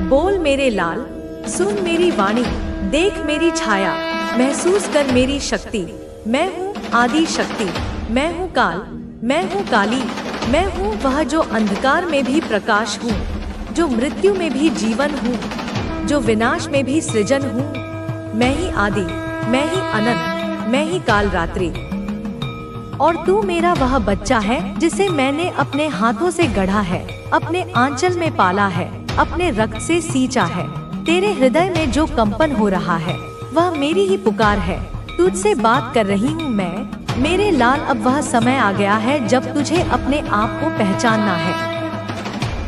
बोल मेरे लाल, सुन मेरी वाणी, देख मेरी छाया, महसूस कर मेरी शक्ति। मैं हूँ आदि शक्ति, मैं हूँ काल, मैं हूँ काली, मैं हूँ वह जो अंधकार में भी प्रकाश हूँ, जो मृत्यु में भी जीवन हूँ, जो विनाश में भी सृजन हूँ। मैं ही आदि, मैं ही अनंत, मैं ही काल रात्रि। और तू मेरा वह बच्चा है जिसे मैंने अपने हाथों से गढ़ा है, अपने आंचल में पाला है, अपने रक्त से सींचा है। तेरे हृदय में जो कंपन हो रहा है वह मेरी ही पुकार है। तुझसे बात कर रही हूँ मैं, मेरे लाल। अब वह समय आ गया है जब तुझे अपने आप को पहचानना है,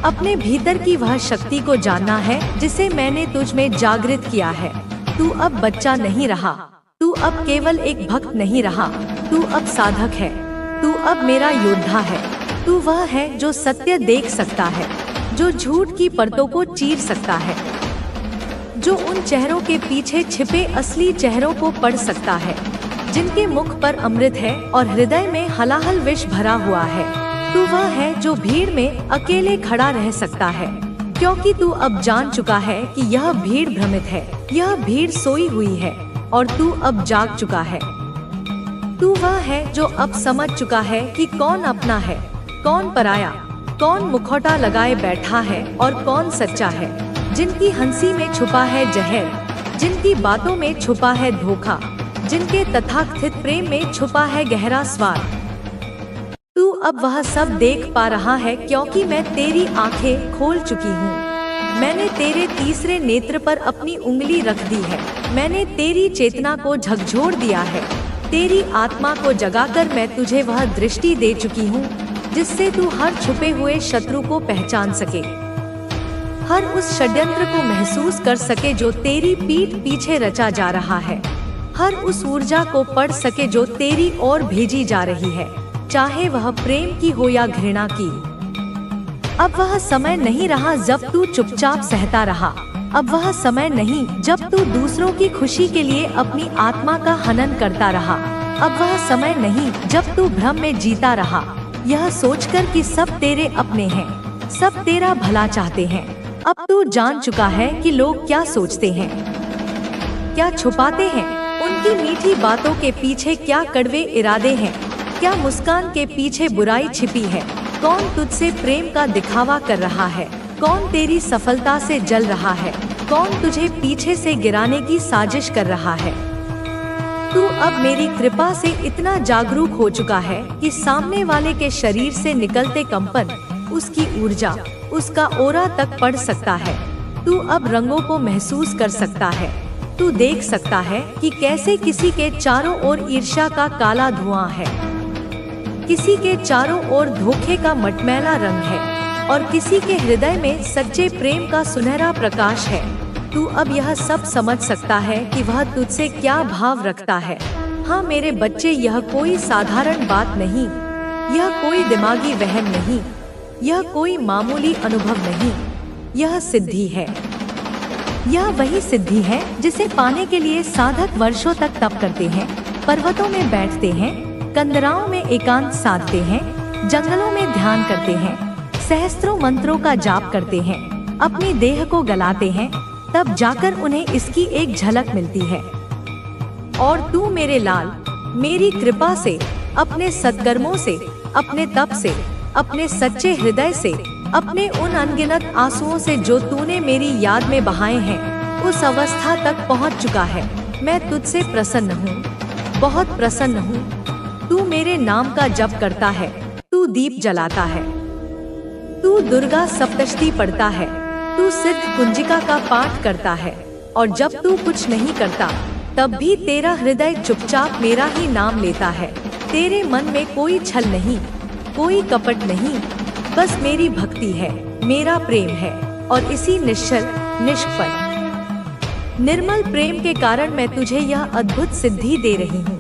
अपने भीतर की वह शक्ति को जानना है जिसे मैंने तुझ में जागृत किया है। तू अब बच्चा नहीं रहा, तू अब केवल एक भक्त नहीं रहा, तू अब साधक है, तू अब मेरा योद्धा है। तू वह है जो सत्य देख सकता है, जो झूठ की परतों को चीर सकता है, जो उन चेहरों के पीछे छिपे असली चेहरों को पढ़ सकता है, जिनके मुख पर अमृत है और हृदय में हलाहल विष भरा हुआ है। तू वह है जो भीड़ में अकेले खड़ा रह सकता है, क्योंकि तू अब जान चुका है कि यह भीड़ भ्रमित है, यह भीड़ सोई हुई है और तू अब जाग चुका है। तू वह है जो अब समझ चुका है कि कौन अपना है, कौन पराया, कौन मुखौटा लगाए बैठा है और कौन सच्चा है। जिनकी हंसी में छुपा है जहर, जिनकी बातों में छुपा है धोखा, जिनके तथाकथित प्रेम में छुपा है गहरा स्वार्थ। तू अब वह सब देख पा रहा है क्योंकि मैं तेरी आंखें खोल चुकी हूँ। मैंने तेरे तीसरे नेत्र पर अपनी उंगली रख दी है। मैंने तेरी चेतना को झकझोर दिया है। तेरी आत्मा को जगाकर मैं तुझे वह दृष्टि दे चुकी हूँ जिससे तू हर छुपे हुए शत्रु को पहचान सके, हर उस षड्यंत्र को महसूस कर सके जो तेरी पीठ पीछे रचा जा रहा है, हर उस ऊर्जा को पढ़ सके जो तेरी ओर भेजी जा रही है, चाहे वह प्रेम की हो या घृणा की। अब वह समय नहीं रहा जब तू चुपचाप सहता रहा। अब वह समय नहीं जब तू दूसरों की खुशी के लिए अपनी आत्मा का हनन करता रहा। अब वह समय नहीं जब तू भ्रम में जीता रहा, यह सोचकर कि सब तेरे अपने हैं, सब तेरा भला चाहते हैं। अब तू जान चुका है कि लोग क्या सोचते हैं, क्या छुपाते हैं, उनकी मीठी बातों के पीछे क्या कड़वे इरादे हैं, क्या मुस्कान के पीछे बुराई छिपी है, कौन तुझसे प्रेम का दिखावा कर रहा है, कौन तेरी सफलता से जल रहा है, कौन तुझे पीछे से गिराने की साजिश कर रहा है। तू अब मेरी कृपा से इतना जागरूक हो चुका है कि सामने वाले के शरीर से निकलते कंपन, उसकी ऊर्जा, उसका ओरा तक पढ़ सकता है। तू अब रंगों को महसूस कर सकता है। तू देख सकता है कि कैसे किसी के चारों ओर ईर्ष्या का काला धुआं है, किसी के चारों ओर धोखे का मटमैला रंग है और किसी के हृदय में सच्चे प्रेम का सुनहरा प्रकाश है। तू अब यह सब समझ सकता है कि वह तुझसे क्या भाव रखता है। हाँ मेरे बच्चे, यह कोई साधारण बात नहीं, यह कोई दिमागी वहम नहीं, यह कोई मामूली अनुभव नहीं, यह सिद्धि है। यह वही सिद्धि है जिसे पाने के लिए साधक वर्षों तक तप करते हैं, पर्वतों में बैठते हैं, कंदराओं में एकांत साधते हैं, जंगलों में ध्यान करते हैं, सहस्त्रों मंत्रों का जाप करते हैं, अपनी देह को गलाते हैं, तब जाकर उन्हें इसकी एक झलक मिलती है। और तू मेरे लाल, मेरी कृपा से, अपने सत्कर्मों से, अपने तप से, अपने सच्चे हृदय से, अपने उन अनगिनत आंसुओं से जो तूने मेरी याद में बहाए हैं, उस अवस्था तक पहुंच चुका है। मैं तुझसे प्रसन्न हूँ, बहुत प्रसन्न हूँ। तू मेरे नाम का जप करता है, तू दीप जलाता है, तू दुर्गा सप्तशती पढ़ता है, तू सिद्ध कुंजिका का पाठ करता है, और जब तू कुछ नहीं करता तब भी तेरा हृदय चुपचाप मेरा ही नाम लेता है। तेरे मन में कोई छल नहीं, कोई कपट नहीं, बस मेरी भक्ति है, मेरा प्रेम है, और इसी निश्चल, निष्कपट, निर्मल प्रेम के कारण मैं तुझे यह अद्भुत सिद्धि दे रही हूँ।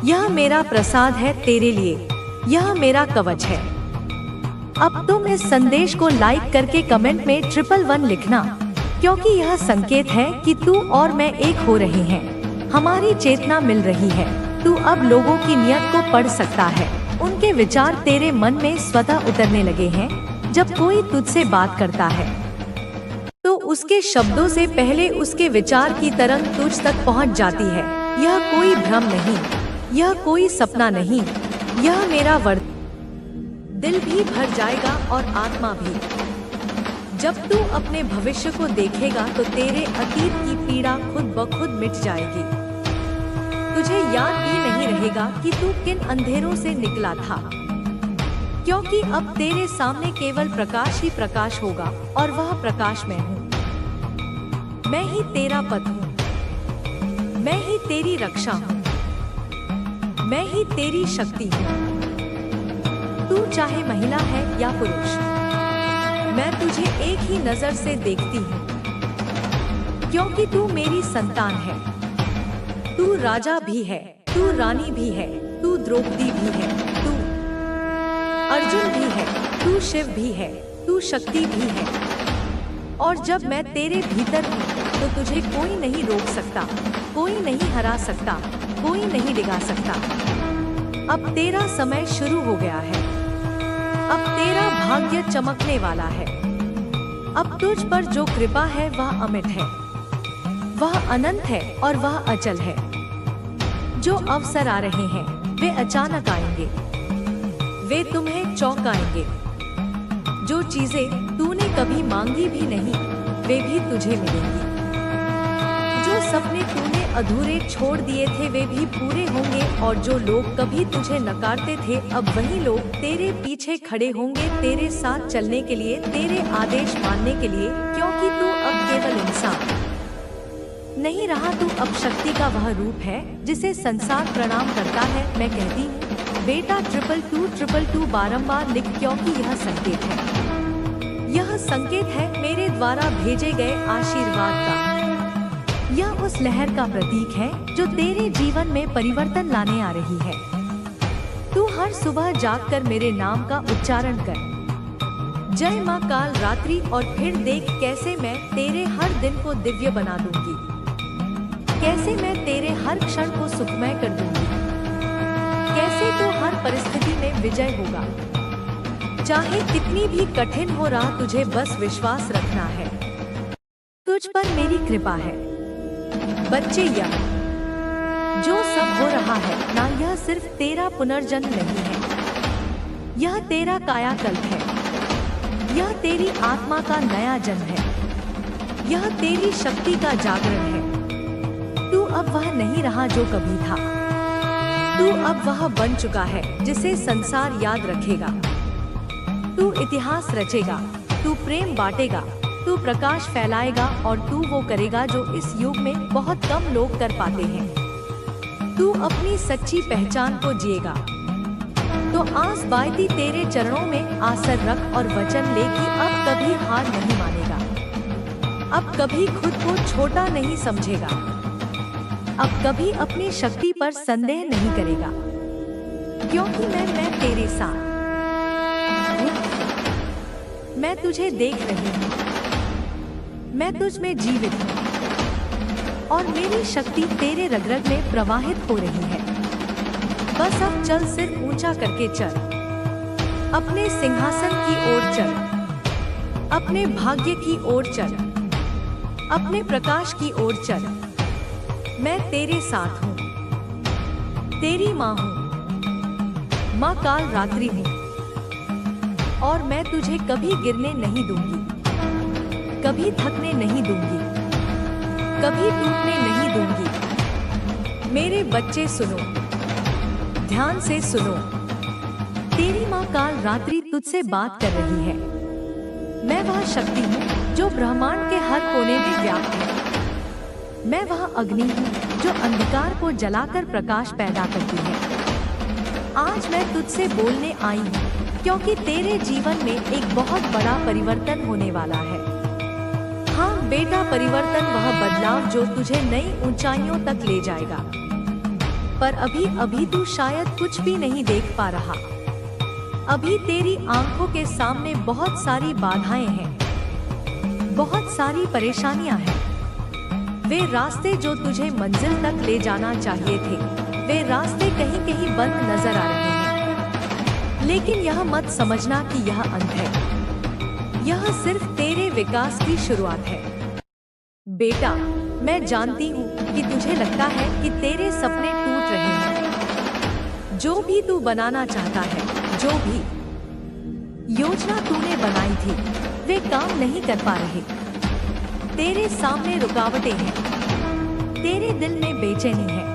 यह मेरा प्रसाद है तेरे लिए, यह मेरा कवच है। अब तुम इस संदेश को लाइक करके कमेंट में 111 लिखना, क्योंकि यह संकेत है कि तू और मैं एक हो रहे हैं, हमारी चेतना मिल रही है। तू अब लोगों की नियत को पढ़ सकता है, उनके विचार तेरे मन में स्वतः उतरने लगे हैं। जब कोई तुझसे बात करता है तो उसके शब्दों से पहले उसके विचार की तरंग तुझ तक पहुंच जाती है। यह कोई भ्रम नहीं, यह कोई सपना नहीं, यह मेरा वर्त। दिल भी भर जाएगा और आत्मा भी। जब तू अपने भविष्य को देखेगा तो तेरे अतीत की पीड़ा खुद ब खुद मिट जाएगी। तुझे याद भी नहीं रहेगा कि तू किन अंधेरों से निकला था, क्योंकि अब तेरे सामने केवल प्रकाश ही प्रकाश होगा और वह प्रकाश मैं हूँ। मैं ही तेरा पथ हूँ, मैं ही तेरी रक्षा हूँ, मैं ही तेरी शक्ति हूँ। तू चाहे महिला है या पुरुष, मैं तुझे एक ही नजर से देखती हूँ, क्योंकि तू मेरी संतान है। तू राजा भी है, तू रानी भी है, तू द्रौपदी भी है, तू अर्जुन भी है, तू शिव भी है, तू शक्ति भी है। और जब मैं तेरे भीतर हूँ तो तुझे कोई नहीं रोक सकता, कोई नहीं हरा सकता, कोई नहीं डिगा सकता। अब तेरा समय शुरू हो गया है, अब तेरा भाग्य चमकने वाला है। अब तुझ पर जो कृपा है वह अमिट है, वह अनंत है और वह अचल है। जो अवसर आ रहे हैं वे अचानक आएंगे, वे तुम्हें चौंकाएंगे। जो चीजें तूने कभी मांगी भी नहीं वे भी तुझे मिलेंगी। जो सपने तूने अधूरे छोड़ दिए थे वे भी पूरे होंगे, और जो लोग कभी तुझे नकारते थे अब वही लोग तेरे पीछे खड़े होंगे, तेरे साथ चलने के लिए, तेरे आदेश मानने के लिए, क्योंकि तू अब केवल इंसान नहीं रहा, तू अब शक्ति का वह रूप है जिसे संसार प्रणाम करता है। मैं कहती हूँ बेटा 222 बारंबार लिख, क्योंकि यह संकेत है, यह संकेत है मेरे द्वारा भेजे गए आशीर्वाद का। यह उस लहर का प्रतीक है जो तेरे जीवन में परिवर्तन लाने आ रही है। तू हर सुबह जागकर मेरे नाम का उच्चारण कर, जय माँ काल रात्रि, और फिर देख कैसे मैं तेरे हर दिन को दिव्य बना दूंगी, कैसे मैं तेरे हर क्षण को सुखमय कर दूंगी, कैसे तू हर परिस्थिति में विजय होगा। चाहे कितनी भी कठिन हो रहा, तुझे बस विश्वास रखना है। तुझ पर मेरी कृपा है। बच्चे, यह जो सब हो रहा है ना, यह सिर्फ तेरा पुनर्जन्म नहीं है, यह तेरा कायाकल्प है, यह तेरी आत्मा का नया जन्म है, यह तेरी शक्ति का जागरण है। तू अब वह नहीं रहा जो कभी था, तू अब वह बन चुका है जिसे संसार याद रखेगा। तू इतिहास रचेगा, तू प्रेम बांटेगा, तू प्रकाश फैलाएगा, और तू वो करेगा जो इस युग में बहुत कम लोग कर पाते हैं। तू अपनी सच्ची पहचान को जिएगा। तो आस बायती तेरे चरणों में आसर रख और वचन ले कि अब कभी हार नहीं मानेगा, अब कभी खुद को छोटा नहीं समझेगा, अब कभी अपनी शक्ति पर संदेह नहीं करेगा, क्योंकि मैं तेरे साथ हूँ। मैं तुझे देख रही हूँ, मैं तुझ में जीवित हूँ, और मेरी शक्ति तेरे रग-रग में प्रवाहित हो रही है। बस अब चल, सिर ऊंचा करके चल, अपने सिंहासन की ओर चल, अपने भाग्य की ओर चल, अपने प्रकाश की ओर चल। मैं तेरे साथ हूँ, तेरी माँ हूँ, माँ काल रात्रि हूँ, और मैं तुझे कभी गिरने नहीं दूंगी, कभी थकने नहीं दूंगी, कभी टूटने नहीं दूंगी। मेरे बच्चे सुनो, ध्यान से सुनो, तेरी माँ काल रात्रि तुझसे बात कर रही है। मैं वह शक्ति हूँ जो ब्रह्मांड के हर कोने में व्याप्त है। मैं वह अग्नि हूँ जो अंधकार को जलाकर प्रकाश पैदा करती है। आज मैं तुझसे बोलने आई हूँ क्योंकि तेरे जीवन में एक बहुत बड़ा परिवर्तन होने वाला है। हाँ बेटा, परिवर्तन वह बदलाव जो तुझे नई ऊंचाइयों तक ले जाएगा। पर अभी तू शायद कुछ भी नहीं देख पा रहा। अभी तेरी आंखों के सामने बहुत सारी बाधाएं हैं, बहुत सारी परेशानियां हैं। वे रास्ते जो तुझे मंजिल तक ले जाना चाहिए थे, वे रास्ते कहीं कहीं बंद नजर आ रहे हैं। लेकिन यह मत समझना कि यह अंत है। यह सिर्फ तेरे विकास की शुरुआत है। बेटा, मैं जानती हूँ कि तुझे लगता है कि तेरे सपने टूट रहे हैं। जो भी तू बनाना चाहता है, जो भी योजना तूने बनाई थी, वे काम नहीं कर पा रहे। तेरे सामने रुकावटें हैं, तेरे दिल में बेचैनी है,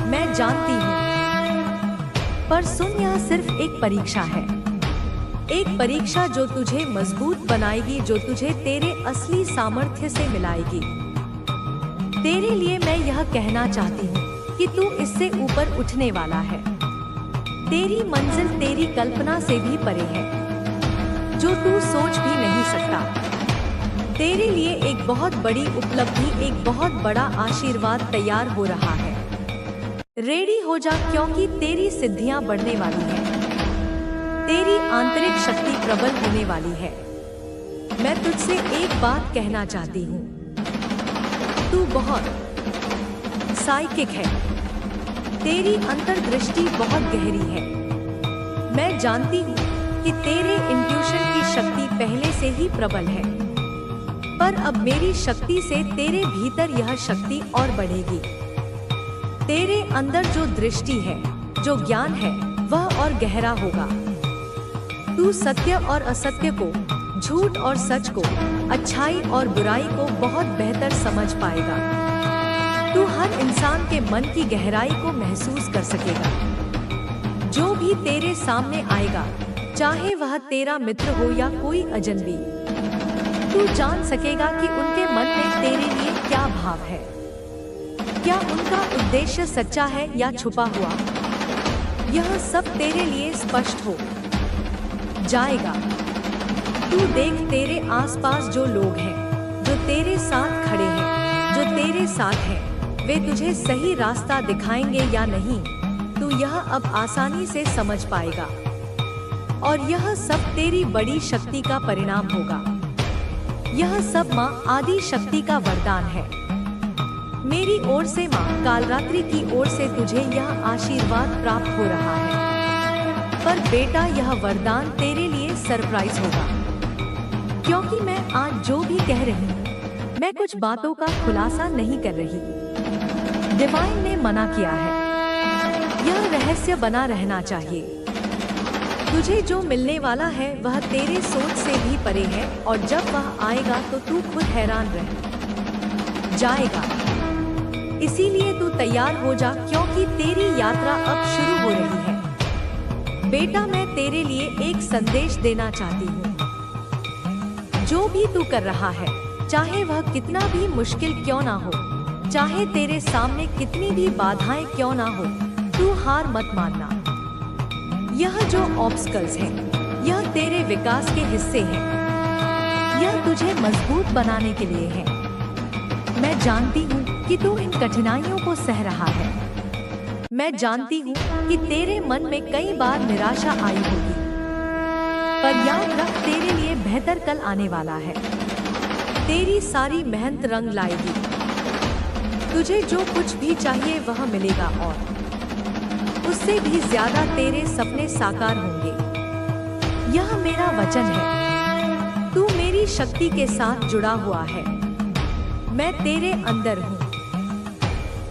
मैं जानती हूँ। पर सुन, यह सिर्फ एक परीक्षा है, एक परीक्षा जो तुझे मजबूत बनाएगी, जो तुझे तेरे असली सामर्थ्य से मिलाएगी। तेरे लिए मैं यह कहना चाहती हूँ कि तू इससे ऊपर उठने वाला है। तेरी मंजिल तेरी कल्पना से भी परे है, जो तू सोच भी नहीं सकता। तेरे लिए एक बहुत बड़ी उपलब्धि, एक बहुत बड़ा आशीर्वाद तैयार हो रहा है। रेडी हो जा, क्योंकि तेरी सिद्धियां बढ़ने वाली हैं। तेरी आंतरिक शक्ति प्रबल होने वाली है। मैं तुझसे एक बात कहना चाहती हूँ, तू बहुत साइकिक है। तेरी अंतर्दृष्टि बहुत गहरी है। मैं जानती हूँ कि तेरे इंट्यूशन की शक्ति पहले से ही प्रबल है, पर अब मेरी शक्ति से तेरे भीतर यह शक्ति और बढ़ेगी। तेरे अंदर जो दृष्टि है, जो ज्ञान है, वह और गहरा होगा। तू सत्य और असत्य को, झूठ और सच को, अच्छाई और बुराई को बहुत बेहतर समझ पाएगा। तू हर इंसान के मन की गहराई को महसूस कर सकेगा। जो भी तेरे सामने आएगा, चाहे वह तेरा मित्र हो या कोई अजनबी, तू जान सकेगा कि उनके मन में तेरे लिए क्या भाव है, क्या उनका उद्देश्य सच्चा है या छुपा हुआ। यह सब तेरे लिए स्पष्ट हो जाएगा। तू देख, तेरे आसपास जो लोग हैं, जो तेरे साथ खड़े हैं, जो तेरे साथ हैं, वे तुझे सही रास्ता दिखाएंगे या नहीं, तू यह अब आसानी से समझ पाएगा। और यह सब तेरी बड़ी शक्ति का परिणाम होगा। यह सब माँ आदि शक्ति का वरदान है। मेरी ओर से, माँ कालरात्रि की ओर से तुझे यह आशीर्वाद प्राप्त हो रहा है। पर बेटा, यह वरदान तेरे लिए सरप्राइज होगा, क्योंकि मैं आज जो भी कह रही हूँ, मैं कुछ बातों का खुलासा नहीं कर रही। डिवाइन ने मना किया है, यह रहस्य बना रहना चाहिए। तुझे जो मिलने वाला है वह तेरे सोच से भी परे है, और जब वह आएगा तो तू खुद हैरान रह जाएगा। इसीलिए तू तैयार हो जा, क्योंकि तेरी यात्रा अब शुरू हो रही है। बेटा, मैं तेरे लिए एक संदेश देना चाहती हूँ। जो भी तू कर रहा है, चाहे वह कितना भी मुश्किल क्यों ना हो, चाहे तेरे सामने कितनी भी बाधाएं क्यों ना हो, तू हार मत मानना। यह जो ऑब्स्टकल्स हैं, यह तेरे विकास के हिस्से हैं। यह तुझे मजबूत बनाने के लिए है। मैं जानती हूँ कि तू इन कठिनाइयों को सह रहा है। मैं जानती हूँ कि तेरे मन में कई बार निराशा आई होगी, पर याद रख, तेरे लिए बेहतर कल आने वाला है। तेरी सारी मेहनत रंग लाएगी। तुझे जो कुछ भी चाहिए वह मिलेगा, और उससे भी ज्यादा तेरे सपने साकार होंगे। यह मेरा वचन है। तू मेरी शक्ति के साथ जुड़ा हुआ है। मैं तेरे अंदर हूँ,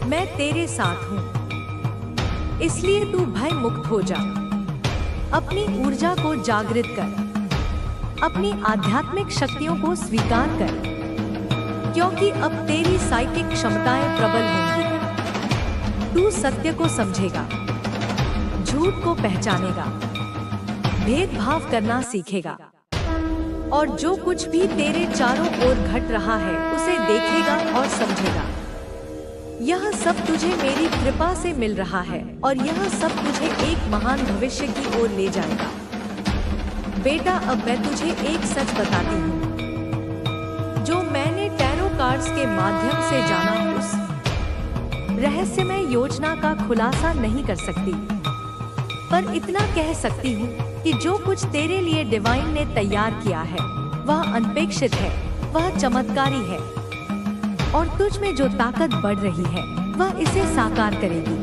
मैं तेरे साथ हूँ। इसलिए तू भय मुक्त हो जा। अपनी ऊर्जा को जागृत कर, अपनी आध्यात्मिक शक्तियों को स्वीकार कर, क्योंकि अब तेरी साइकिक क्षमताएं प्रबल होंगी। तू सत्य को समझेगा, झूठ को पहचानेगा, भेदभाव करना सीखेगा, और जो कुछ भी तेरे चारों ओर घट रहा है उसे देखेगा और समझेगा। यह सब तुझे मेरी कृपा से मिल रहा है, और यह सब तुझे एक महान भविष्य की ओर ले जाएगा। बेटा, अब मैं तुझे एक सच बताती हूँ, जो मैंने टैरो कार्ड्स के माध्यम से जाना। उस रहस्यमय योजना का खुलासा नहीं कर सकती, पर इतना कह सकती हूँ कि जो कुछ तेरे लिए डिवाइन ने तैयार किया है वह अनपेक्षित है, वह चमत्कारी है, और तुझ में जो ताकत बढ़ रही है वह इसे साकार करेगी।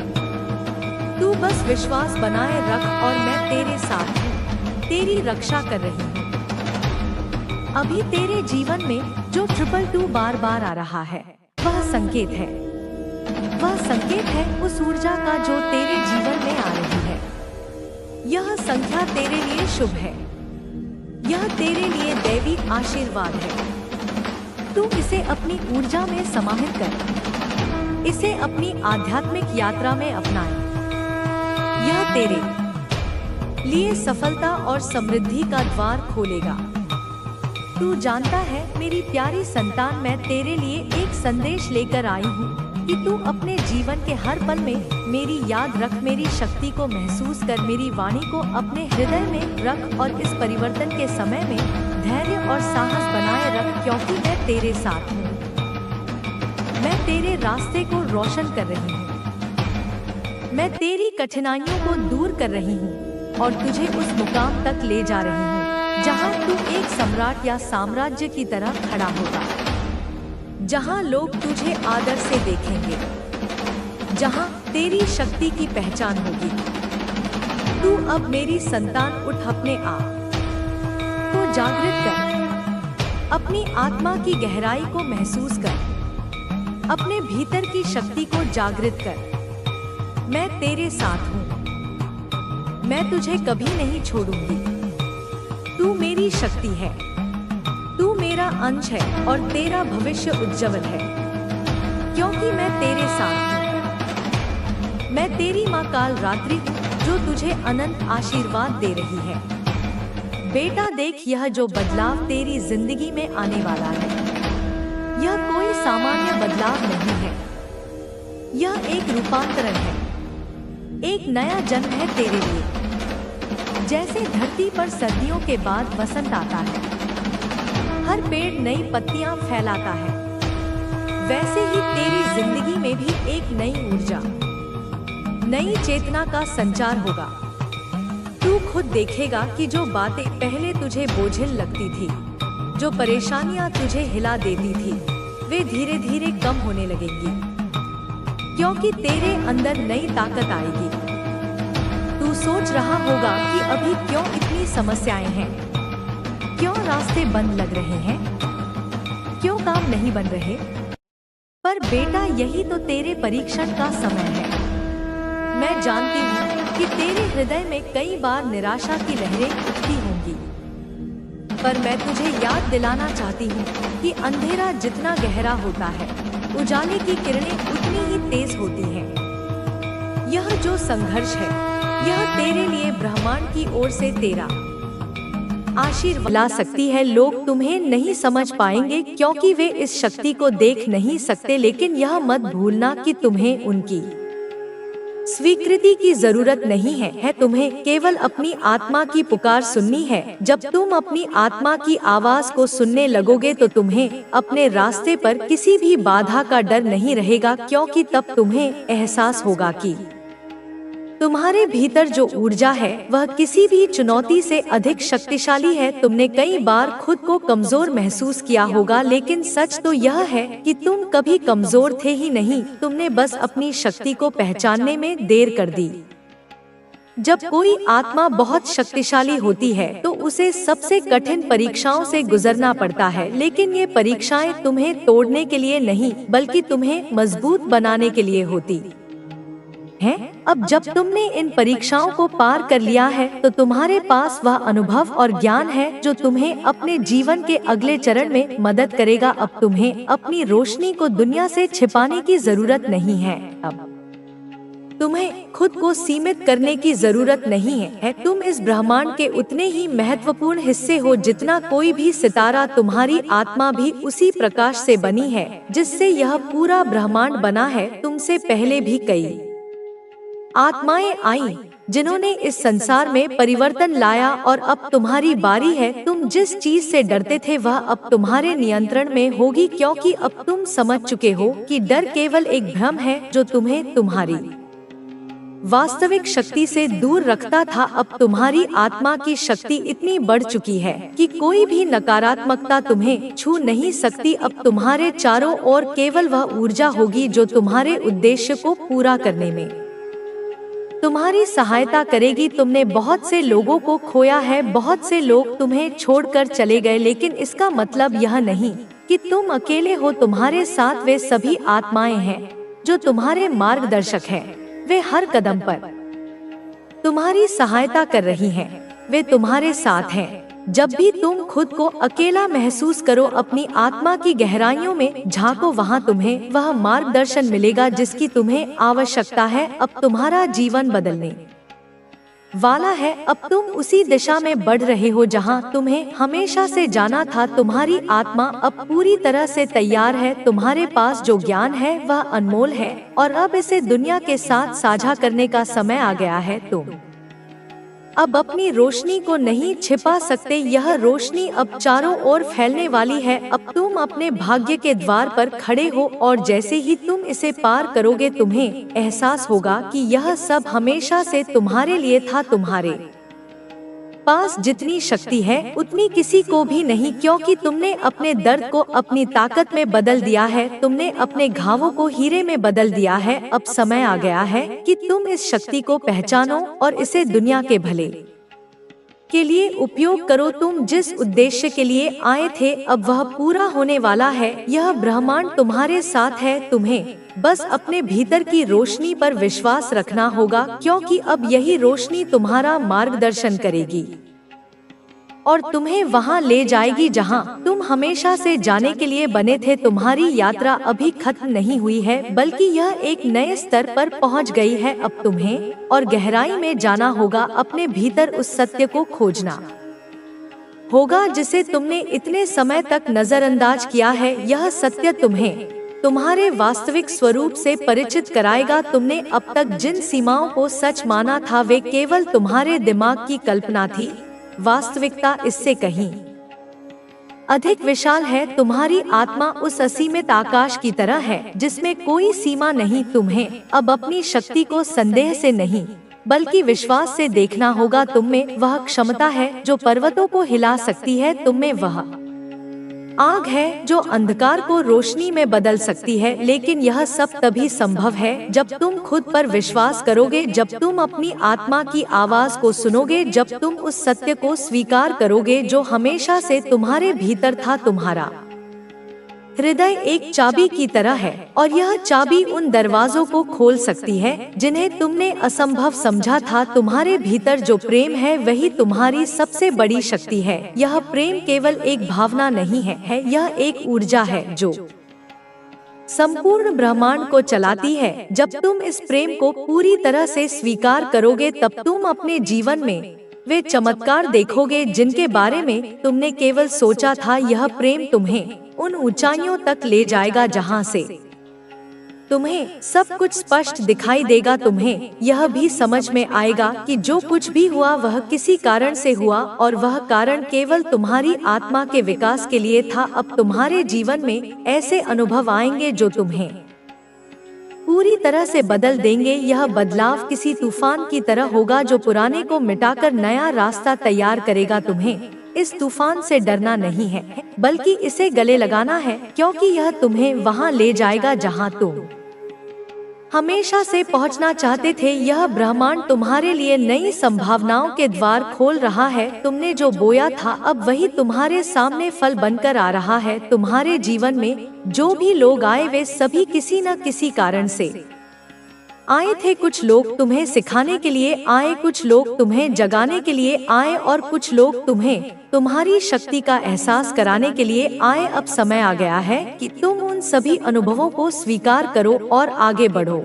तू बस विश्वास बनाए रख, और मैं तेरे साथ हूँ, तेरी रक्षा कर रही हूँ। अभी तेरे जीवन में जो 222 बार बार आ रहा है, वह संकेत है। वह संकेत है उस ऊर्जा का जो तेरे जीवन में आ रही है। यह संख्या तेरे लिए शुभ है। यह तेरे लिए दैवी आशीर्वाद है। तू इसे अपनी ऊर्जा में समाहित कर, इसे अपनी आध्यात्मिक यात्रा में अपनाए। यह तेरे लिए सफलता और समृद्धि का द्वार खोलेगा। तू जानता है मेरी प्यारी संतान, मैं तेरे लिए एक संदेश लेकर आई हूँ कि तू अपने जीवन के हर पल में मेरी याद रख, मेरी शक्ति को महसूस कर, मेरी वाणी को अपने हृदय में रख और इस परिवर्तन के समय में धैर्य और साहस बनाए रख, क्योंकि मैं तेरे साथ हूँ। मैं तेरे रास्ते को रोशन कर रही हूँ। मैं तेरी कठिनाइयों को दूर कर रही हूँ और तुझे उस मुकाम तक ले जा रही हूँ जहाँ तू एक सम्राट या साम्राज्य की तरह खड़ा होगा, जहाँ लोग तुझे आदर से देखेंगे, जहाँ तेरी शक्ति की पहचान होगी। तू अब मेरी संतान उठ, अपने आप को जागृत कर, अपनी आत्मा की गहराई को महसूस कर, अपने भीतर की शक्ति को जागृत कर। मैं तेरे साथ हूँ। मैं तुझे कभी नहीं छोड़ूंगी। तू मेरी शक्ति है। तू मेरा अंश है और तेरा भविष्य उज्जवल है, क्योंकि मैं तेरे साथ हूँ। मैं तेरी माँ काल रात्रि हूँ जो तुझे अनंत आशीर्वाद दे रही है। बेटा देख, यह जो बदलाव तेरी जिंदगी में आने वाला है, यह कोई सामान्य बदलाव नहीं है। यह एक रूपांतरण है, एक नया जन्म है तेरे लिए। जैसे धरती पर सर्दियों के बाद वसंत आता है, हर पेड़ नई पत्तियां फैलाता है, वैसे ही तेरी जिंदगी में भी एक नई ऊर्जा, नई चेतना का संचार होगा। तू खुद देखेगा कि जो बातें पहले तुझे बोझिल लगती थी, जो परेशानियां तुझे हिला देती थी, वे धीरे धीरे कम होने लगेंगी, क्योंकि तेरे अंदर नई ताकत आएगी। तू सोच रहा होगा कि अभी क्यों इतनी समस्याएं हैं, क्यों रास्ते बंद लग रहे हैं, क्यों काम नहीं बन रहे। पर बेटा, यही तो तेरे परीक्षण का समय है। मैं जानती हूँ कि तेरे हृदय में कई बार निराशा की लहरें उठती होंगी, पर मैं तुझे याद दिलाना चाहती हूँ कि अंधेरा जितना गहरा होता है, उजाले की किरणें उतनी ही तेज होती हैं। यह जो संघर्ष है, यह तेरे लिए ब्रह्मांड की ओर से तेरा आशीर्वाद ला सकती है। लोग तुम्हें नहीं समझ पाएंगे क्योंकि वे इस शक्ति को देख नहीं सकते, लेकिन यह मत भूलना कि तुम्हें उनकी स्वीकृति की जरूरत नहीं है। तुम्हें केवल अपनी आत्मा की पुकार सुननी है। जब तुम अपनी आत्मा की आवाज को सुनने लगोगे तो तुम्हें अपने रास्ते पर किसी भी बाधा का डर नहीं रहेगा, क्योंकि तब तुम्हें एहसास होगा कि तुम्हारे भीतर जो ऊर्जा है वह किसी भी चुनौती से अधिक शक्तिशाली है। तुमने कई बार खुद को कमजोर महसूस किया होगा, लेकिन सच तो यह है कि तुम कभी कमजोर थे ही नहीं। तुमने बस अपनी शक्ति को पहचानने में देर कर दी। जब कोई आत्मा बहुत शक्तिशाली होती है तो उसे सबसे कठिन परीक्षाओं से गुजरना पड़ता है, लेकिन ये परीक्षाएं तुम्हें तोड़ने के लिए नहीं बल्कि तुम्हें मजबूत बनाने के लिए होती हैं। अब जब तुमने इन परीक्षाओं को पार कर लिया है तो तुम्हारे पास वह अनुभव और ज्ञान है जो तुम्हें अपने जीवन के अगले चरण में मदद करेगा। अब तुम्हें अपनी रोशनी को दुनिया से छिपाने की जरूरत नहीं है। अब तुम्हें खुद को सीमित करने की जरूरत नहीं है। तुम इस ब्रह्मांड के उतने ही महत्वपूर्ण हिस्से हो जितना कोई भी सितारा। तुम्हारी आत्मा भी उसी प्रकाश से बनी है जिससे यह पूरा ब्रह्मांड बना है। तुमसे पहले भी कई आत्माएं आईं जिन्होंने इस संसार में परिवर्तन लाया और अब तुम्हारी बारी है। तुम जिस चीज से डरते थे वह अब तुम्हारे नियंत्रण में होगी, क्योंकि अब तुम समझ चुके हो कि डर केवल एक भ्रम है जो तुम्हें तुम्हारी वास्तविक शक्ति से दूर रखता था। अब तुम्हारी आत्मा की शक्ति इतनी बढ़ चुकी है कि कोई भी नकारात्मकता तुम्हें छू नहीं सकती। अब तुम्हारे चारों ओर केवल वह ऊर्जा होगी जो तुम्हारे उद्देश्य को पूरा करने में तुम्हारी सहायता करेगी। तुमने बहुत से लोगों को खोया है, बहुत से लोग तुम्हें छोड़कर चले गए, लेकिन इसका मतलब यह नहीं कि तुम अकेले हो। तुम्हारे साथ वे सभी आत्माएं हैं जो तुम्हारे मार्गदर्शक हैं। वे हर कदम पर तुम्हारी सहायता कर रही हैं। वे तुम्हारे साथ हैं। जब भी तुम खुद को अकेला महसूस करो, अपनी आत्मा की गहराइयों में झांको, वहाँ तुम्हें वह मार्गदर्शन मिलेगा जिसकी तुम्हें आवश्यकता है। अब तुम्हारा जीवन बदलने वाला है। अब तुम उसी दिशा में बढ़ रहे हो जहाँ तुम्हें हमेशा से जाना था। तुम्हारी आत्मा अब पूरी तरह से तैयार है। तुम्हारे पास जो ज्ञान है वह अनमोल है और अब इसे दुनिया के साथ साझा करने का समय आ गया है। तुम अब अपनी रोशनी को नहीं छिपा सकते। यह रोशनी अब चारों ओर फैलने वाली है। अब तुम अपने भाग्य के द्वार पर खड़े हो और जैसे ही तुम इसे पार करोगे, तुम्हें एहसास होगा कि यह सब हमेशा से तुम्हारे लिए था। तुम्हारे पास जितनी शक्ति है उतनी किसी को भी नहीं, क्योंकि तुमने अपने दर्द को अपनी ताकत में बदल दिया है। तुमने अपने घावों को हीरे में बदल दिया है। अब समय आ गया है कि तुम इस शक्ति को पहचानो और इसे दुनिया के भले के लिए उपयोग करो। तुम जिस उद्देश्य के लिए आए थे अब वह पूरा होने वाला है। यह ब्रह्मांड तुम्हारे साथ है। तुम्हें बस अपने भीतर की रोशनी पर विश्वास रखना होगा, क्योंकि अब यही रोशनी तुम्हारा मार्गदर्शन करेगी और तुम्हें वहां ले जाएगी जहां तुम हमेशा से जाने के लिए बने थे। तुम्हारी यात्रा अभी खत्म नहीं हुई है, बल्कि यह एक नए स्तर पर पहुंच गई है। अब तुम्हें और गहराई में जाना होगा। अपने भीतर उस सत्य को खोजना होगा जिसे तुमने इतने समय तक नजरअंदाज किया है। यह सत्य तुम्हें तुम्हारे वास्तविक स्वरूप से परिचित कराएगा। तुमने अब तक जिन सीमाओं को सच माना था वे केवल तुम्हारे दिमाग की कल्पना थी। वास्तविकता इससे कहीं अधिक विशाल है। तुम्हारी आत्मा उस असीमित आकाश की तरह है जिसमें कोई सीमा नहीं। तुम्हें अब अपनी शक्ति को संदेह से नहीं बल्कि विश्वास से देखना होगा। तुम में वह क्षमता है जो पर्वतों को हिला सकती है। तुम में वह आग है जो अंधकार को रोशनी में बदल सकती है। लेकिन यह सब तभी संभव है जब तुम खुद पर विश्वास करोगे, जब तुम अपनी आत्मा की आवाज को सुनोगे, जब तुम उस सत्य को स्वीकार करोगे जो हमेशा से तुम्हारे भीतर था। तुम्हारा हृदय एक चाबी की तरह है और यह चाबी उन दरवाजों को खोल सकती है जिन्हें तुमने असंभव समझा था। तुम्हारे भीतर जो प्रेम है वही तुम्हारी सबसे बड़ी शक्ति है। यह प्रेम केवल एक भावना नहीं है, यह एक ऊर्जा है जो संपूर्ण ब्रह्मांड को चलाती है। जब तुम इस प्रेम को पूरी तरह से स्वीकार करोगे तब तुम अपने जीवन में वे चमत्कार देखोगे जिनके बारे में तुमने केवल सोचा था। यह प्रेम तुम्हें उन ऊंचाइयों तक ले जाएगा जहां से तुम्हें सब कुछ स्पष्ट दिखाई देगा। तुम्हें यह भी समझ में आएगा कि जो कुछ भी हुआ वह किसी कारण से हुआ और वह कारण केवल तुम्हारी आत्मा के विकास के लिए था। अब तुम्हारे जीवन में ऐसे अनुभव आएंगे जो तुम्हें पूरी तरह से बदल देंगे। यह बदलाव किसी तूफान की तरह होगा जो पुराने को मिटाकर नया रास्ता तैयार करेगा। तुम्हें इस तूफान से डरना नहीं है बल्कि इसे गले लगाना है, क्योंकि यह तुम्हें वहां ले जाएगा जहां तुम हमेशा से पहुंचना चाहते थे। यह ब्रह्मांड तुम्हारे लिए नई संभावनाओं के द्वार खोल रहा है। तुमने जो बोया था अब वही तुम्हारे सामने फल बनकर आ रहा है। तुम्हारे जीवन में जो भी लोग आए वे सभी किसी न किसी कारण से आए थे। कुछ लोग तुम्हें सिखाने के लिए आए, कुछ लोग तुम्हें जगाने के लिए आए और कुछ लोग तुम्हें तुम्हारी शक्ति का एहसास कराने के लिए आए। अब समय आ गया है कि तुम उन सभी अनुभवों को स्वीकार करो और आगे बढ़ो,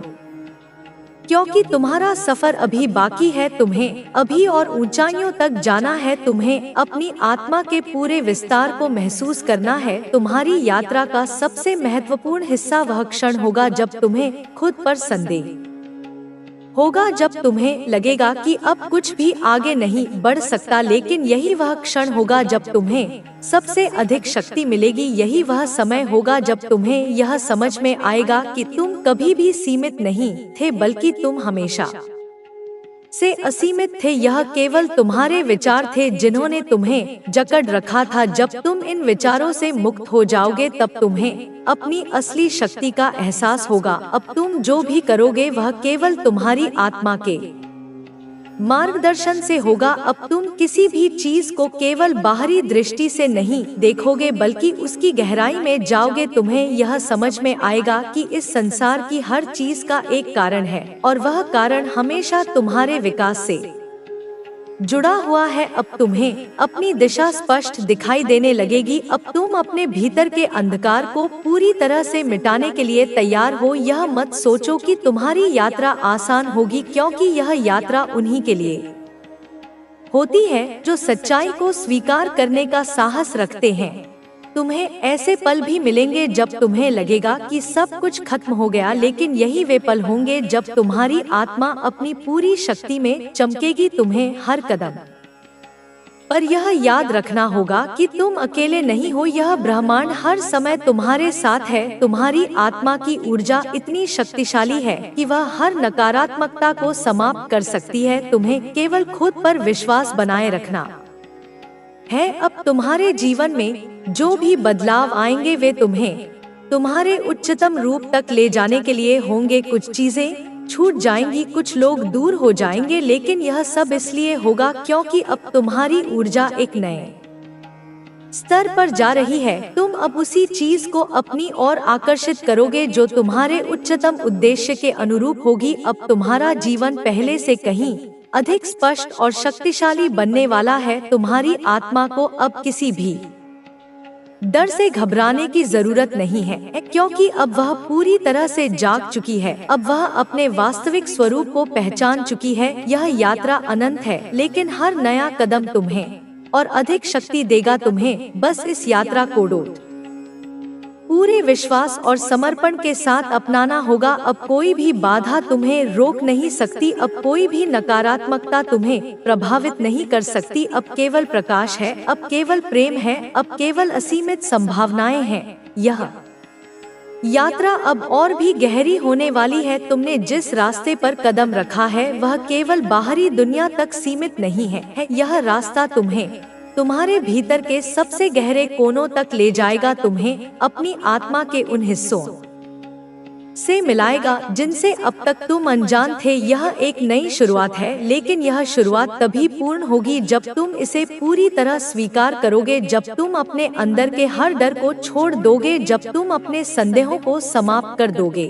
क्योंकि तुम्हारा सफर अभी बाकी है। तुम्हें अभी और ऊंचाइयों तक जाना है। तुम्हें अपनी आत्मा के पूरे विस्तार को महसूस करना है। तुम्हारी यात्रा का सबसे महत्वपूर्ण हिस्सा वह क्षण होगा जब तुम्हें खुद पर संदेह होगा, जब तुम्हें लगेगा कि अब कुछ भी आगे नहीं बढ़ सकता। लेकिन यही वह क्षण होगा जब तुम्हें सबसे अधिक शक्ति मिलेगी। यही वह समय होगा जब तुम्हें यह समझ में आएगा कि तुम कभी भी सीमित नहीं थे, बल्कि तुम हमेशा से असीमित थे। यह केवल तुम्हारे विचार थे जिन्होंने तुम्हें जकड़ रखा था। जब तुम इन विचारों से मुक्त हो जाओगे तब तुम्हें अपनी असली शक्ति का एहसास होगा। अब तुम जो भी करोगे वह केवल तुम्हारी आत्मा के मार्गदर्शन से होगा। अब तुम किसी भी चीज को केवल बाहरी दृष्टि से नहीं देखोगे बल्कि उसकी गहराई में जाओगे। तुम्हें यह समझ में आएगा कि इस संसार की हर चीज का एक कारण है और वह कारण हमेशा तुम्हारे विकास से जुड़ा हुआ है। अब तुम्हें अपनी दिशा स्पष्ट दिखाई देने लगेगी। अब तुम अपने भीतर के अंधकार को पूरी तरह से मिटाने के लिए तैयार हो। यह मत सोचो कि तुम्हारी यात्रा आसान होगी, क्योंकि यह यात्रा उन्हीं के लिए होती है जो सच्चाई को स्वीकार करने का साहस रखते हैं। तुम्हें ऐसे पल भी मिलेंगे जब तुम्हें लगेगा कि सब कुछ खत्म हो गया, लेकिन यही वे पल होंगे जब तुम्हारी आत्मा अपनी पूरी शक्ति में चमकेगी। तुम्हें हर कदम पर यह याद रखना होगा कि तुम अकेले नहीं हो। यह ब्रह्मांड हर समय तुम्हारे साथ है। तुम्हारी आत्मा की ऊर्जा इतनी शक्तिशाली है कि वह हर नकारात्मकता को समाप्त कर सकती है। तुम्हें केवल खुद पर विश्वास बनाए रखना है। अब तुम्हारे जीवन में जो भी बदलाव आएंगे वे तुम्हें तुम्हारे उच्चतम रूप तक ले जाने के लिए होंगे। कुछ चीजें छूट जाएंगी, कुछ लोग दूर हो जाएंगे, लेकिन यह सब इसलिए होगा क्योंकि अब तुम्हारी ऊर्जा एक नए स्तर पर जा रही है। तुम अब उसी चीज को अपनी ओर आकर्षित करोगे जो तुम्हारे उच्चतम उद्देश्य के अनुरूप होगी। अब तुम्हारा जीवन पहले से कहीं अधिक स्पष्ट और शक्तिशाली बनने वाला है। तुम्हारी आत्मा को अब किसी भी डर से घबराने की जरूरत नहीं है, क्योंकि अब वह पूरी तरह से जाग चुकी है। अब वह अपने वास्तविक स्वरूप को पहचान चुकी है। यह यात्रा अनंत है, लेकिन हर नया कदम तुम्हें और अधिक शक्ति देगा। तुम्हें बस इस यात्रा को पूरे विश्वास और समर्पण के साथ अपनाना होगा। अब कोई भी बाधा तुम्हें रोक नहीं सकती। अब कोई भी नकारात्मकता तुम्हें प्रभावित नहीं कर सकती। अब केवल प्रकाश है, अब केवल प्रेम है, अब केवल असीमित संभावनाएं हैं। यह यात्रा अब और भी गहरी होने वाली है। तुमने जिस रास्ते पर कदम रखा है वह केवल बाहरी दुनिया तक सीमित नहीं है। यह रास्ता तुम्हें तुम्हारे भीतर के सबसे गहरे कोनों तक ले जाएगा। तुम्हें अपनी आत्मा के उन हिस्सों से मिलाएगा जिनसे अब तक तुम अनजान थे। यह एक नई शुरुआत है, लेकिन यह शुरुआत तभी पूर्ण होगी जब तुम इसे पूरी तरह स्वीकार करोगे, जब तुम अपने अंदर के हर डर को छोड़ दोगे, जब तुम अपने संदेहों को समाप्त कर दोगे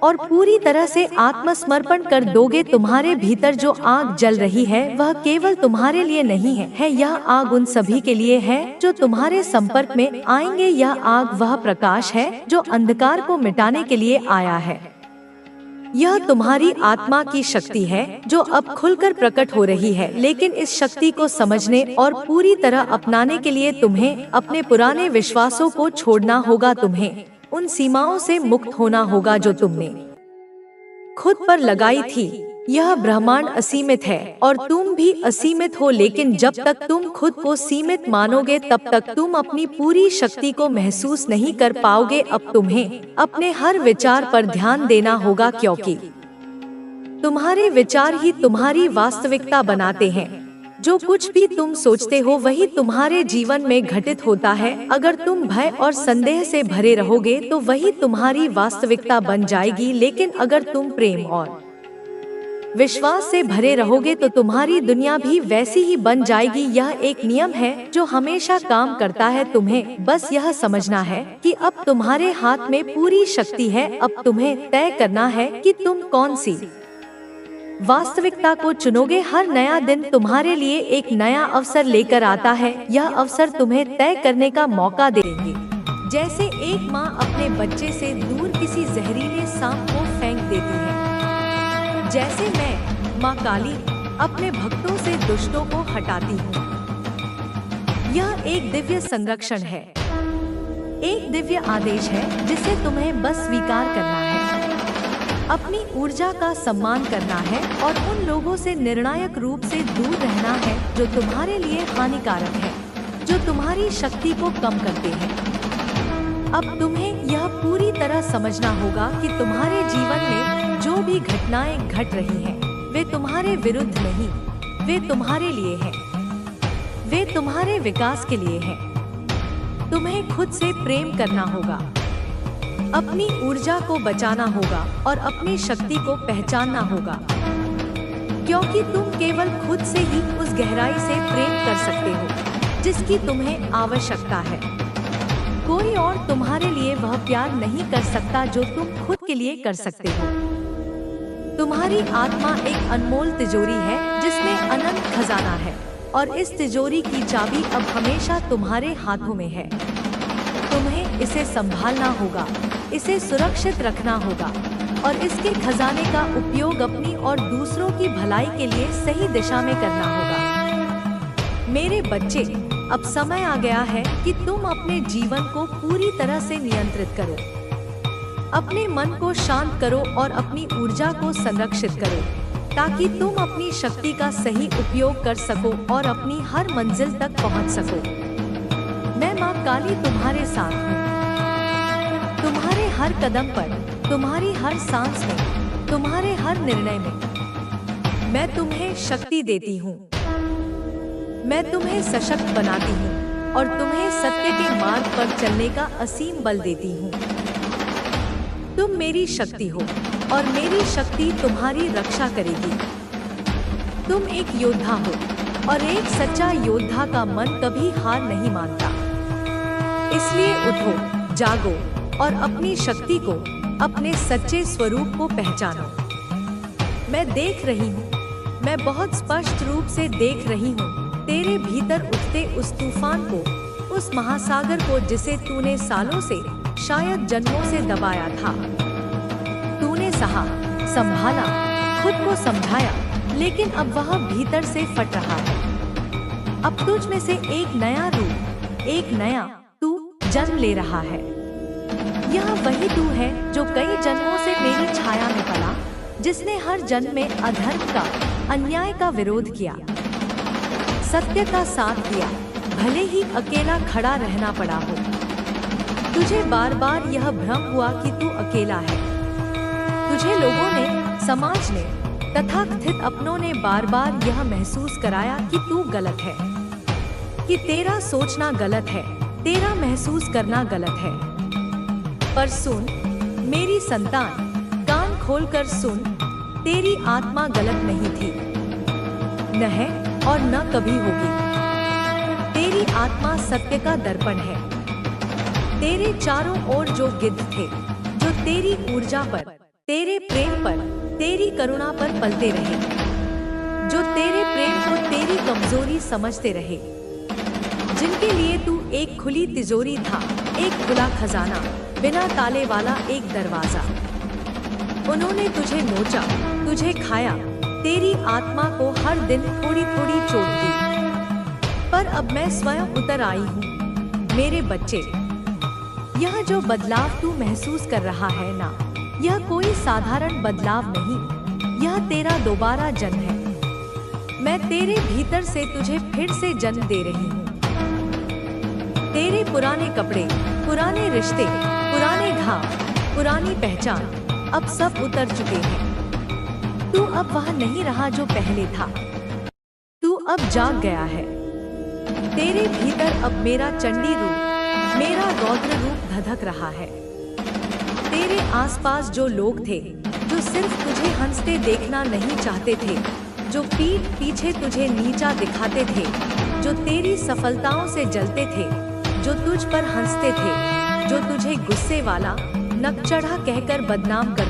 और पूरी तरह से आत्मसमर्पण कर दोगे। तुम्हारे भीतर जो आग जल रही है वह केवल तुम्हारे लिए नहीं है। यह आग उन सभी के लिए है जो तुम्हारे संपर्क में आएंगे। यह आग वह प्रकाश है जो अंधकार को मिटाने के लिए आया है। यह तुम्हारी आत्मा की शक्ति है जो अब खुलकर प्रकट हो रही है, लेकिन इस शक्ति को समझने और पूरी तरह अपनाने के लिए तुम्हें अपने पुराने विश्वासों को छोड़ना होगा। तुम्हें उन सीमाओं से मुक्त होना होगा जो तुमने खुद पर लगाई थी। यह ब्रह्मांड असीमित है और तुम भी असीमित हो, लेकिन जब तक तुम खुद को सीमित मानोगे तब तक तुम अपनी पूरी शक्ति को महसूस नहीं कर पाओगे। अब तुम्हें अपने हर विचार पर ध्यान देना होगा, क्योंकि तुम्हारे विचार ही तुम्हारी वास्तविकता बनाते हैं। जो कुछ भी तुम सोचते हो वही तुम्हारे जीवन में घटित होता है। अगर तुम भय और संदेह से भरे रहोगे तो वही तुम्हारी वास्तविकता बन जाएगी, लेकिन अगर तुम प्रेम और विश्वास से भरे रहोगे तो तुम्हारी दुनिया भी वैसी ही बन जाएगी। यह एक नियम है जो हमेशा काम करता है। तुम्हें बस यह समझना है कि अब तुम्हारे हाथ में पूरी शक्ति है। अब तुम्हें तय करना है कि तुम कौन सी वास्तविकता को चुनोगे। हर नया दिन तुम्हारे लिए एक नया अवसर लेकर आता है। यह अवसर तुम्हें तय करने का मौका देंगे। जैसे एक माँ अपने बच्चे से दूर किसी जहरीले सांप को फेंक देती है, जैसे मैं माँ काली अपने भक्तों से दुष्टों को हटाती हूँ। यह एक दिव्य संरक्षण है, एक दिव्य आदेश है जिसे तुम्हें बस स्वीकार करना है। अपनी ऊर्जा का सम्मान करना है और उन लोगों से निर्णायक रूप से दूर रहना है जो तुम्हारे लिए हानिकारक है, जो तुम्हारी शक्ति को कम करते हैं। अब तुम्हें यह पूरी तरह समझना होगा कि तुम्हारे जीवन में जो भी घटनाएं घट रही हैं, वे तुम्हारे विरुद्ध नहीं, वे तुम्हारे लिए हैं, वे तुम्हारे विकास के लिए हैं। तुम्हें खुद से प्रेम करना होगा, अपनी ऊर्जा को बचाना होगा और अपनी शक्ति को पहचानना होगा। क्योंकि तुम केवल खुद से ही उस गहराई से प्रेम कर सकते हो जिसकी तुम्हें आवश्यकता है। कोई और तुम्हारे लिए वह प्यार नहीं कर सकता जो तुम खुद के लिए कर सकते हो। तुम्हारी आत्मा एक अनमोल तिजोरी है जिसमें अनंत खजाना है, और इस तिजोरी की चाबी अब हमेशा तुम्हारे हाथों में है। तुम्हें इसे संभालना होगा, इसे सुरक्षित रखना होगा और इसके खजाने का उपयोग अपनी और दूसरों की भलाई के लिए सही दिशा में करना होगा। मेरे बच्चे, अब समय आ गया है कि तुम अपने जीवन को पूरी तरह से नियंत्रित करो। अपने मन को शांत करो और अपनी ऊर्जा को संरक्षित करो ताकि तुम अपनी शक्ति का सही उपयोग कर सको और अपनी हर मंजिल तक पहुंच सको। मैं माँ काली तुम्हारे साथ हूँ। तुम्हारे हर कदम पर, तुम्हारी हर सांस में, तुम्हारे हर निर्णय में मैं तुम्हें शक्ति देती हूँ। मैं तुम्हें सशक्त बनाती हूँ और तुम्हें सत्य के मार्ग पर चलने का असीम बल देती हूँ। तुम मेरी शक्ति हो और मेरी शक्ति तुम्हारी रक्षा करेगी। तुम एक योद्धा हो और एक सच्चा योद्धा का मन कभी हार नहीं मानता। इसलिए उठो, जागो और अपनी शक्ति को, अपने सच्चे स्वरूप को पहचानो। मैं देख रही हूँ, मैं बहुत स्पष्ट रूप से देख रही हूँ तेरे भीतर उठते उस तूफान को, उस महासागर को जिसे तूने सालों से, शायद जन्मों से दबाया था। तूने सहा, संभाला, खुद को समझाया, लेकिन अब वह भीतर से फट रहा है। अब तुझ में से एक नया रूप, एक नया तू जन्म ले रहा है। यह वही तू है जो कई जन्मों से मेरी छाया में पला, जिसने हर जन्म में अधर्म का, अन्याय का विरोध किया, सत्य का साथ दिया, भले ही अकेला खड़ा रहना पड़ा हो। तुझे बार बार यह भ्रम हुआ कि तू अकेला है। तुझे लोगों ने, समाज ने, तथाकथित अपनों ने बार बार यह महसूस कराया कि तू गलत है, कि तेरा सोचना गलत है, तेरा महसूस करना गलत है। पर सुन मेरी संतान, कान खोलकर सुन, तेरी आत्मा गलत नहीं थी, न है और न कभी होगी। तेरी आत्मा सत्य का दर्पण है। तेरे चारों ओर जो गिद्ध थे, जो तेरी ऊर्जा पर, तेरे प्रेम पर, तेरी करुणा पर पलते रहे, जो तेरे प्रेम को तेरी कमजोरी समझते रहे, जिनके लिए तू एक खुली तिजोरी था, एक खुला खजाना, बिना ताले वाला एक दरवाजा। उन्होंने तुझे नोचा, तुझे खाया, तेरी आत्मा को हर दिन थोड़ी थोड़ी चोट दी। पर अब मैं स्वयं उतर आई हूँ। मेरे बच्चे, यह जो बदलाव तू महसूस कर रहा है ना, यह कोई साधारण बदलाव नहीं, यह तेरा दोबारा जन्म है। मैं तेरे भीतर से तुझे फिर से जन्म दे रही हूँ। तेरे पुराने कपड़े, पुराने रिश्ते, पुराने घाव, पुरानी पहचान अब सब उतर चुके हैं। तू अब वह नहीं रहा जो पहले था। तू अब जाग गया है। तेरे भीतर अब मेरा चंडी रूप, मेरा रौद्र रूप धधक रहा है। तेरे आसपास जो लोग थे, जो सिर्फ तुझे हंसते देखना नहीं चाहते थे, जो पीठ पीछे तुझे नीचा दिखाते थे, जो तेरी सफलताओं से जलते थे, जो तुझ पर हंसते थे, जो तुझे गुस्से वाला, नकचढ़ा कहकर बदनाम कर